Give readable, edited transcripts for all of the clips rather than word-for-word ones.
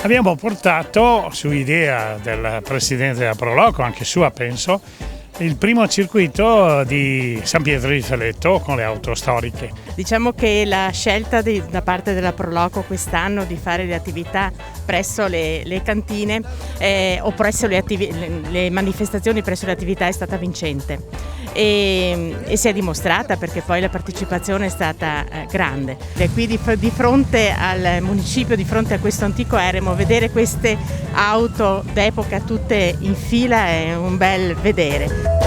Abbiamo portato, su idea del presidente della Proloco, anche sua penso, il primo circuito di San Pietro di Feletto con le auto storiche. Diciamo che la scelta da parte della Proloco quest'anno di fare le attività presso le cantine o presso le manifestazioni presso le attività è stata vincente e si è dimostrata, perché poi la partecipazione è stata grande. E qui di fronte al municipio, di fronte a questo antico eremo, vedere queste auto d'epoca tutte in fila è un bel vedere.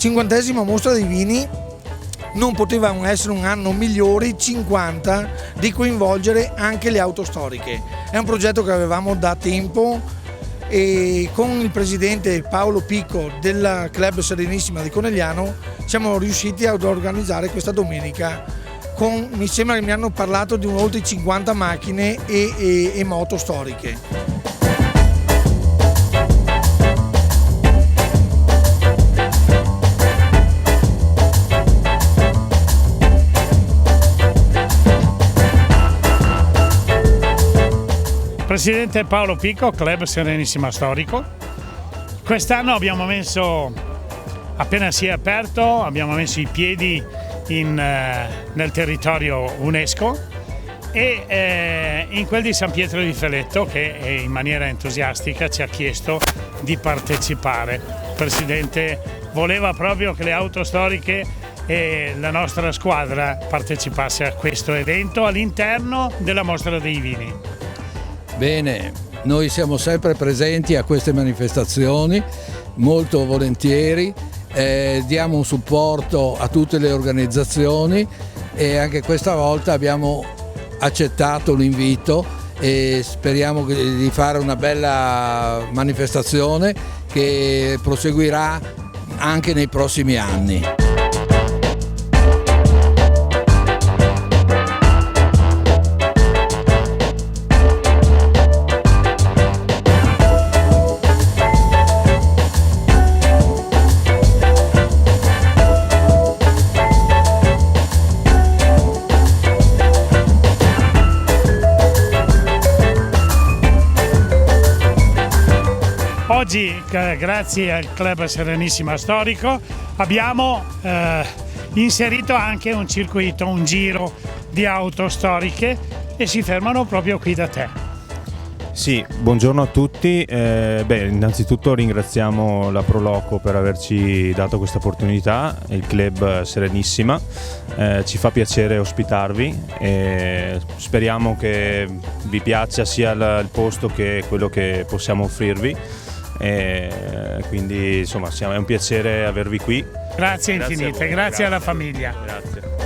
Cinquantesima mostra dei vini, non potevano essere un anno migliore, 50, di coinvolgere anche le auto storiche. È un progetto che avevamo da tempo e con il presidente Paolo Picco del Club Serenissima di Conegliano siamo riusciti ad organizzare questa domenica. Mi sembra che mi hanno parlato di oltre 50 macchine e moto storiche. Presidente Paolo Picco, Club Serenissima Storico. Quest'anno abbiamo messo, appena si è aperto, abbiamo messo i piedi nel territorio UNESCO e in quel di San Pietro di Feletto, che in maniera entusiastica ci ha chiesto di partecipare. Il Presidente voleva proprio che le auto storiche e la nostra squadra partecipasse a questo evento all'interno della Mostra dei Vini. Bene, noi siamo sempre presenti a queste manifestazioni, molto volentieri, diamo un supporto a tutte le organizzazioni e anche questa volta abbiamo accettato l'invito e speriamo di fare una bella manifestazione che proseguirà anche nei prossimi anni. Oggi, grazie al Club Serenissima Storico, abbiamo inserito anche un circuito, un giro di auto storiche e si fermano proprio qui da te. Sì, buongiorno a tutti. Innanzitutto ringraziamo la Proloco per averci dato questa opportunità, il Club Serenissima. Ci fa piacere ospitarvi e speriamo che vi piaccia sia il posto che quello che possiamo offrirvi. Quindi insomma è un piacere avervi qui. Grazie infinite, grazie alla famiglia. Grazie.